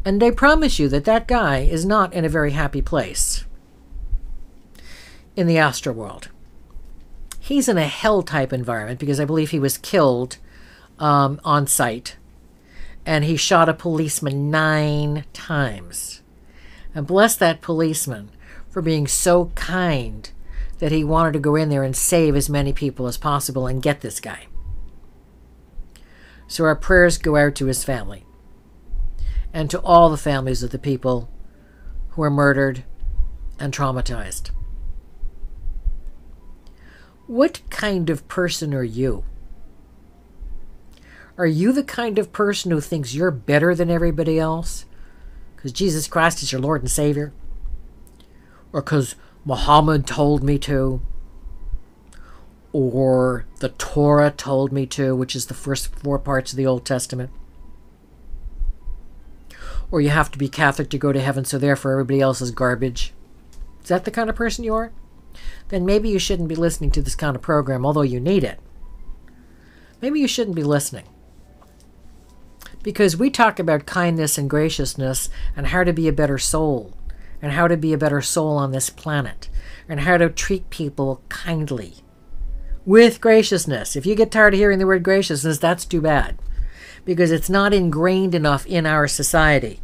And I promise you that that guy is not in a very happy place in the astral world. He's in a hell-type environment because I believe he was killed on sight. And he shot a policeman 9 times. And bless that policeman for being so kind that he wanted to go in there and save as many people as possible and get this guy. So our prayers go out to his family and to all the families of the people who were murdered and traumatized. What kind of person are you? Are you the kind of person who thinks you're better than everybody else because Jesus Christ is your Lord and Savior? Or because Muhammad told me to? Or the Torah told me to, which is the first 4 parts of the Old Testament? Or you have to be Catholic to go to heaven, so therefore everybody else is garbage? Is that the kind of person you are? Then maybe you shouldn't be listening to this kind of program, although you need it. Maybe you shouldn't be listening. Because we talk about kindness and graciousness and how to be a better soul, and how to be a better soul on this planet, and how to treat people kindly with graciousness. If you get tired of hearing the word graciousness, that's too bad, because it's not ingrained enough in our society.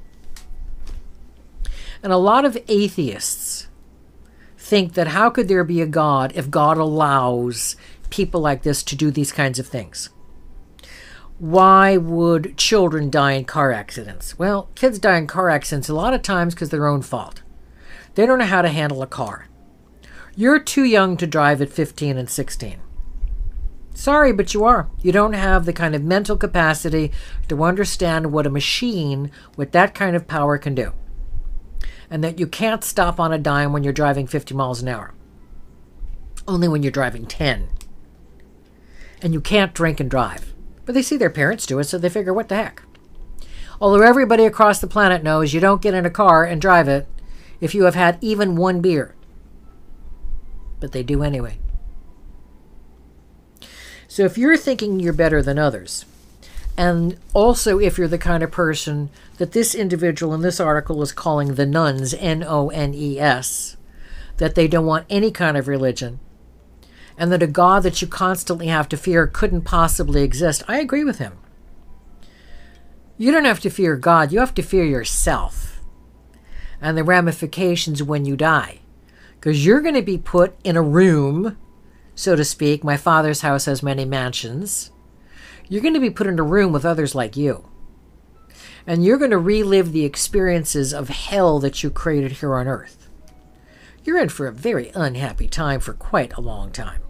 And a lot of atheists think that how could there be a God if God allows people like this to do these kinds of things? Why would children die in car accidents? Well, kids die in car accidents a lot of times because their own fault. They don't know how to handle a car. You're too young to drive at 15 and 16. Sorry, but you are. You don't have the kind of mental capacity to understand what a machine with that kind of power can do. And that you can't stop on a dime when you're driving 50 miles an hour. Only when you're driving 10. And you can't drink and drive. But they see their parents do it, so they figure, what the heck? Although everybody across the planet knows you don't get in a car and drive it if you have had even 1 beer. But they do anyway. So if you're thinking you're better than others, and also if you're the kind of person that this individual in this article is calling the nuns, N-O-N-E-S, that they don't want any kind of religion, and that a God that you constantly have to fear couldn't possibly exist, I agree with him. You don't have to fear God, you have to fear yourself and the ramifications when you die. Because you're going to be put in a room, so to speak. My Father's house has many mansions. You're going to be put in a room with others like you. And you're going to relive the experiences of hell that you created here on earth. You're in for a very unhappy time for quite a long time.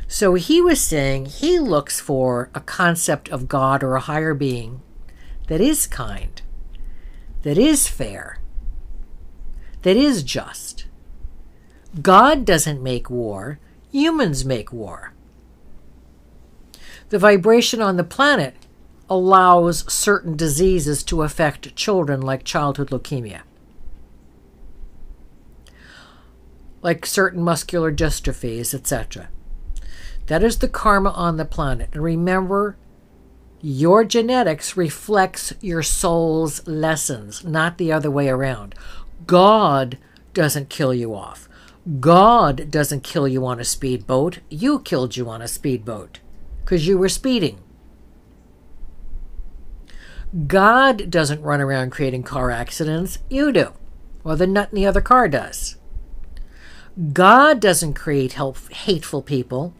So he was saying he looks for a concept of God or a higher being that is kind, that is fair, that is just. God doesn't make war, humans make war. The vibration on the planet allows certain diseases to affect children, like childhood leukemia, like certain muscular dystrophies, etc. That is the karma on the planet. And remember, your genetics reflects your soul's lessons, not the other way around. God doesn't kill you off. God doesn't kill you on a speedboat. You killed you on a speedboat because you were speeding. God doesn't run around creating car accidents. You do. Or the nut in the other car does. God doesn't create hateful people.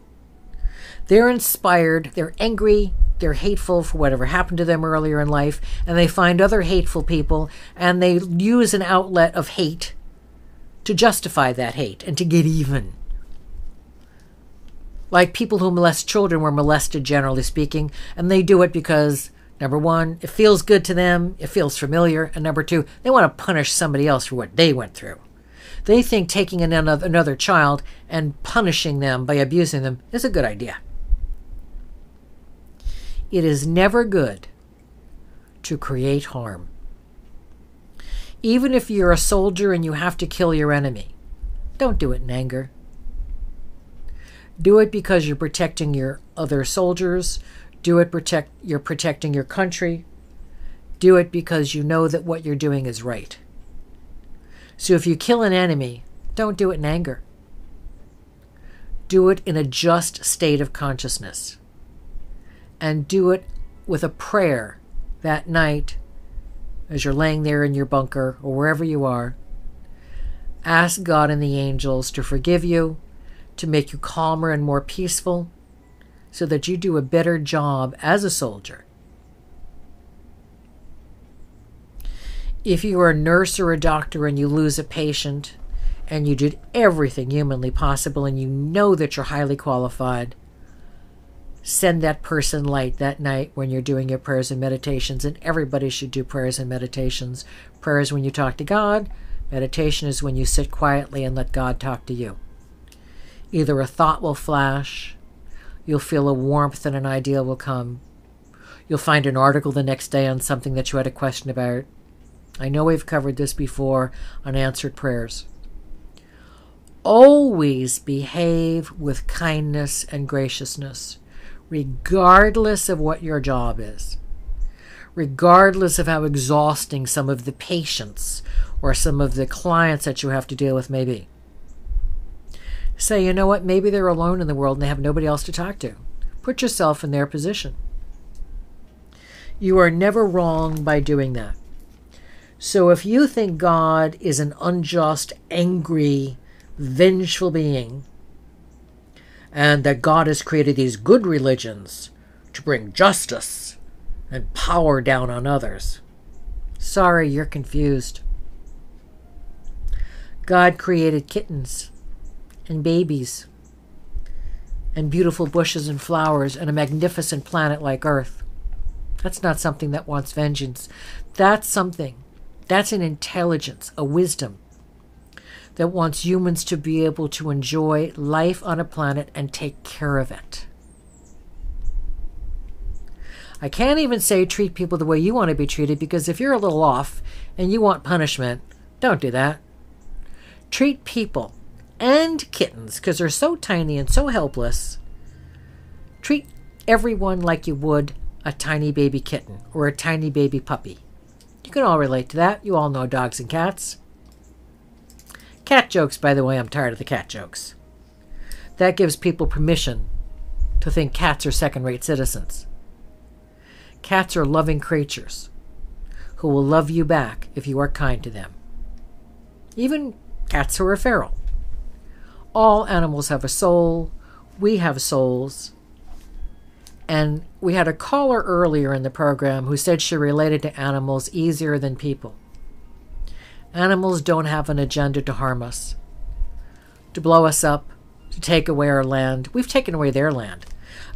They're inspired, they're angry, they're hateful for whatever happened to them earlier in life, and they find other hateful people, and they use an outlet of hate to justify that hate and to get even. Like people who molest children were molested, generally speaking, and they do it because, number one, it feels good to them, it feels familiar, and number two, they want to punish somebody else for what they went through. They think taking another child and punishing them by abusing them is a good idea. It is never good to create harm. Even if you're a soldier and you have to kill your enemy, don't do it in anger. Do it because you're protecting your other soldiers. Do it you're protecting your country. Do it because you know that what you're doing is right. So if you kill an enemy, don't do it in anger. Do it in a just state of consciousness. And do it with a prayer that night as you're laying there in your bunker or wherever you are. Ask God and the angels to forgive you, to make you calmer and more peaceful, so that you do a better job as a soldier. If you are a nurse or a doctor and you lose a patient, and you did everything humanly possible and you know that you're highly qualified, send that person light that night when you're doing your prayers and meditations. And everybody should do prayers and meditations. Prayers when you talk to God. Meditation is when you sit quietly and let God talk to you. Either a thought will flash, you'll feel a warmth and an idea will come. You'll find an article the next day on something that you had a question about. I know we've covered this before on answered prayers. Always behave with kindness and graciousness, regardless of what your job is, regardless of how exhausting some of the patients or some of the clients that you have to deal with may be. Say, you know what, maybe they're alone in the world and they have nobody else to talk to. Put yourself in their position. You are never wrong by doing that. So if you think God is an unjust, angry, vengeful being, and that God has created these good religions to bring justice and power down on others, sorry, you're confused. God created kittens and babies and beautiful bushes and flowers and a magnificent planet like Earth. That's not something that wants vengeance. That's an intelligence, a wisdom that wants humans to be able to enjoy life on a planet and take care of it. I can't even say treat people the way you want to be treated, because if you're a little off and you want punishment, don't do that. Treat people and kittens, because they're so tiny and so helpless. Treat everyone like you would a tiny baby kitten or a tiny baby puppy. You can all relate to that. You all know dogs and cats. Cat jokes, by the way, I'm tired of the cat jokes. That gives people permission to think cats are second-rate citizens. Cats are loving creatures who will love you back if you are kind to them. Even cats who are feral. All animals have a soul. We have souls. And we had a caller earlier in the program who said she related to animals easier than people. Animals don't have an agenda to harm us, to blow us up, to take away our land. We've taken away their land.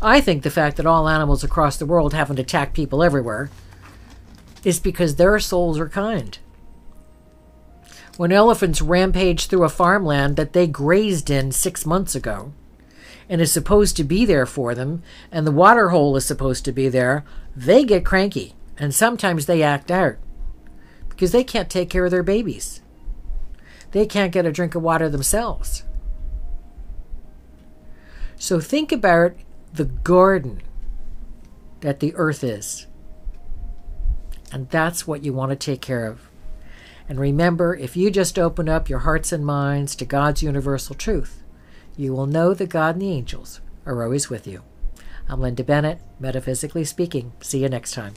I think the fact that all animals across the world haven't attacked people everywhere is because their souls are kind. When elephants rampage through a farmland that they grazed in 6 months ago, and is supposed to be there for them, and the water hole is supposed to be there, they get cranky, and sometimes they act out. Because they can't take care of their babies. They can't get a drink of water themselves. So think about the garden that the earth is. And that's what you want to take care of. And remember, if you just open up your hearts and minds to God's universal truth, you will know that God and the angels are always with you. I'm Linda Bennett, Metaphysically Speaking. See you next time.